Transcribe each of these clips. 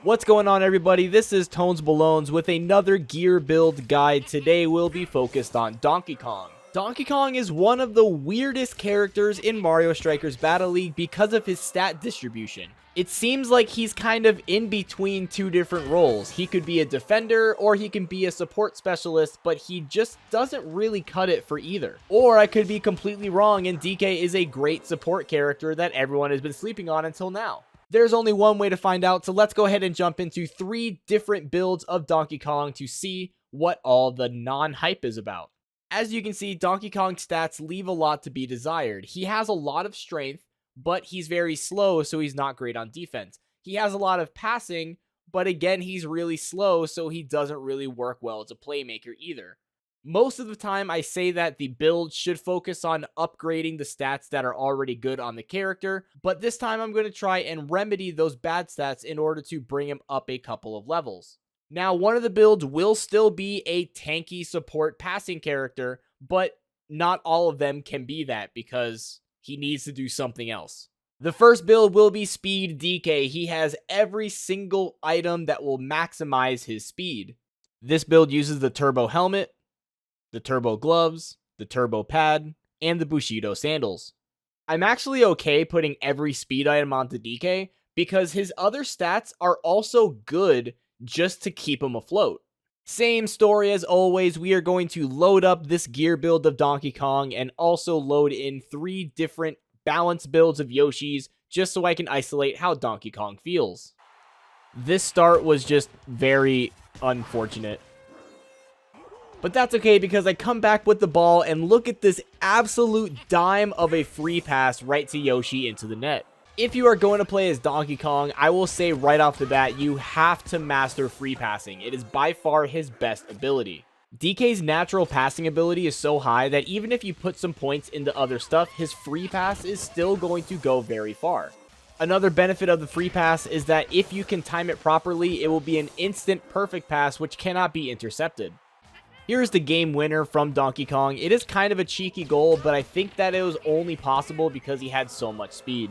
What's going on, everybody? This is TonesBalones with another gear build guide. Today we'll be focused on Donkey Kong. Donkey Kong is one of the weirdest characters in Mario Strikers Battle League because of his stat distribution. It seems like he's kind of in between two different roles. He could be a defender or he can be a support specialist, but he just doesn't really cut it for either. Or I could be completely wrong and DK is a great support character that everyone has been sleeping on until now. There's only one way to find out, so let's go ahead and jump into 3 different builds of Donkey Kong to see what all the non-hype is about. As you can see, Donkey Kong's stats leave a lot to be desired. He has a lot of strength, but he's very slow, so he's not great on defense. He has a lot of passing, but again, he's really slow, so he doesn't really work well as a playmaker either. Most of the time, I say that the build should focus on upgrading the stats that are already good on the character, but this time I'm going to try and remedy those bad stats in order to bring him up a couple of levels. Now, one of the builds will still be a tanky support passing character, but not all of them can be that because he needs to do something else. The first build will be Speed DK. He has every single item that will maximize his speed. This build uses the Turbo Helmet, the Turbo Gloves, the Turbo Pad, and the Bushido Sandals. I'm actually okay putting every speed item onto DK because his other stats are also good just to keep him afloat. Same story as always, we are going to load up this gear build of Donkey Kong and also load in 3 different balanced builds of Yoshi's just so I can isolate how Donkey Kong feels. This start was just very unfortunate. But that's okay because I come back with the ball and look at this absolute dime of a free pass right to Yoshi into the net. If you are going to play as Donkey Kong, I will say right off the bat, you have to master free passing. It is by far his best ability. DK's natural passing ability is so high that even if you put some points into other stuff, his free pass is still going to go very far. Another benefit of the free pass is that if you can time it properly, it will be an instant perfect pass which cannot be intercepted. Here's the game winner from Donkey Kong. It is kind of a cheeky goal, but I think that it was only possible because he had so much speed.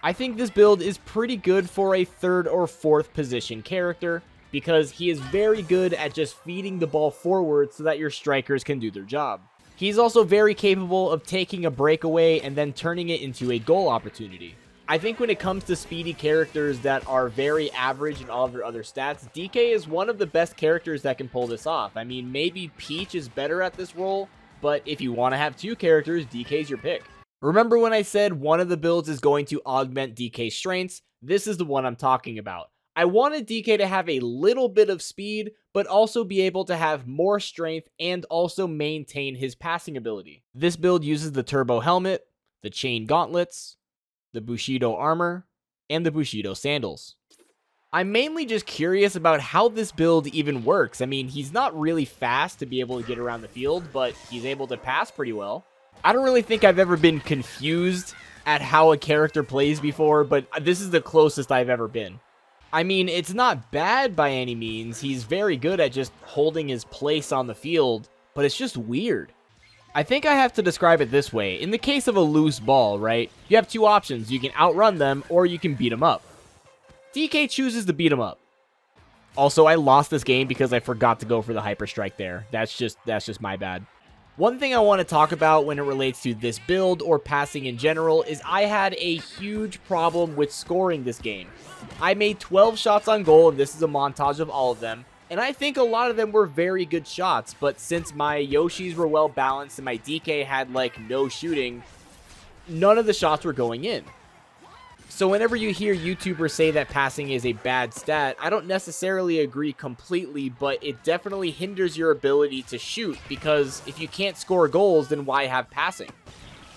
I think this build is pretty good for a 3rd or 4th position character because he is very good at just feeding the ball forward so that your strikers can do their job. He's also very capable of taking a breakaway and then turning it into a goal opportunity. I think when it comes to speedy characters that are very average in all of their other stats, DK is one of the best characters that can pull this off. I mean, maybe Peach is better at this role, but if you want to have 2 characters, DK's your pick. Remember when I said one of the builds is going to augment DK's strengths? This is the one I'm talking about. I wanted DK to have a little bit of speed, but also be able to have more strength and also maintain his passing ability. This build uses the Turbo Helmet, the Chain Gauntlets, the Bushido Armor, and the Bushido Sandals. I'm mainly just curious about how this build even works. I mean, he's not really fast to be able to get around the field, but he's able to pass pretty well. I don't really think I've ever been confused at how a character plays before, but this is the closest I've ever been. I mean, it's not bad by any means. He's very good at just holding his place on the field, but it's just weird. I think I have to describe it this way. In the case of a loose ball, right, you have 2 options. You can outrun them or you can beat them up. DK chooses to beat them up. Also, I lost this game because I forgot to go for the Hyper Strike there. That's just my bad. One thing I want to talk about when it relates to this build or passing in general is I had a huge problem with scoring this game. I made 12 shots on goal, and this is a montage of all of them. And I think a lot of them were very good shots, but since my Yoshis were well balanced and my DK had like no shooting, none of the shots were going in. So whenever you hear YouTubers say that passing is a bad stat, I don't necessarily agree completely, but it definitely hinders your ability to shoot because if you can't score goals, then why have passing?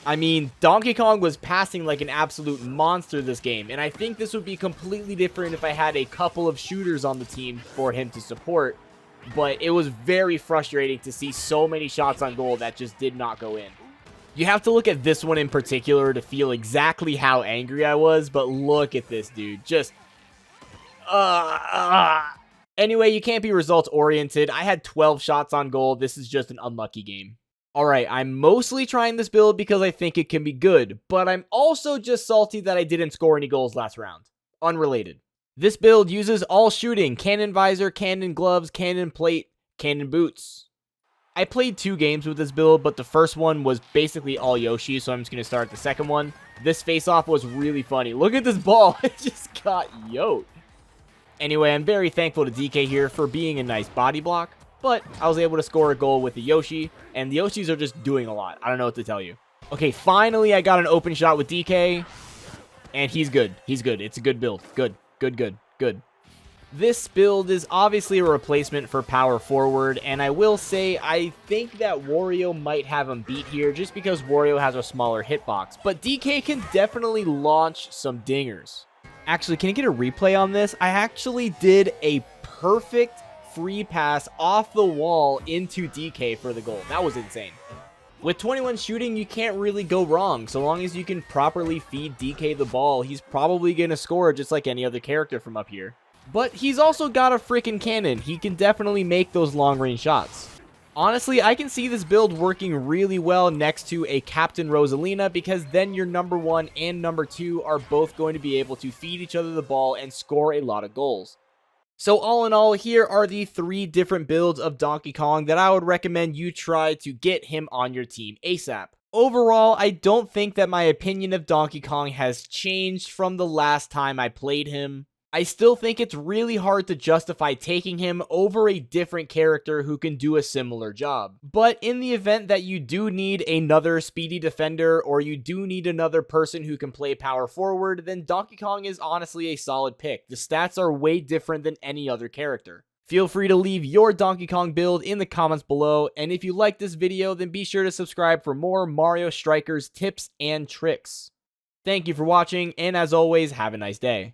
I mean, Donkey Kong was passing like an absolute monster this game, and I think this would be completely different if I had a couple of shooters on the team for him to support, but it was very frustrating to see so many shots on goal that just did not go in. You have to look at this one in particular to feel exactly how angry I was, but look at this dude, just... Anyway, you can't be results-oriented. I had 12 shots on goal. This is just an unlucky game. Alright, I'm mostly trying this build because I think it can be good, but I'm also just salty that I didn't score any goals last round. Unrelated. This build uses all shooting, cannon visor, cannon gloves, cannon plate, cannon boots. I played 2 games with this build, but the first one was basically all Yoshi, so I'm just going to start the second one. This face-off was really funny. Look at this ball. It just got yoked. Anyway, I'm very thankful to DK here for being a nice body block, but I was able to score a goal with the Yoshi, and the Yoshis are just doing a lot. I don't know what to tell you. Okay, finally I got an open shot with DK, and he's good. He's good. It's a good build. Good. This build is obviously a replacement for power forward, and I will say I think that Wario might have him beat here just because Wario has a smaller hitbox, but DK can definitely launch some dingers. Actually, can you get a replay on this? I actually did a perfect free pass off the wall into DK for the goal. That was insane. With 21 shooting, you can't really go wrong. So long as you can properly feed DK the ball, he's probably going to score just like any other character from up here. But he's also got a freaking cannon. He can definitely make those long-range shots. Honestly, I can see this build working really well next to a Captain Rosalina because then your number 1 and number 2 are both going to be able to feed each other the ball and score a lot of goals. So all in all, here are the 3 different builds of Donkey Kong that I would recommend you try to get him on your team ASAP. Overall, I don't think that my opinion of Donkey Kong has changed from the last time I played him. I still think it's really hard to justify taking him over a different character who can do a similar job. But in the event that you do need another speedy defender or you do need another person who can play power forward, then Donkey Kong is honestly a solid pick. The stats are way different than any other character. Feel free to leave your Donkey Kong build in the comments below, and if you like this video, then be sure to subscribe for more Mario Strikers tips and tricks. Thank you for watching, and as always, have a nice day.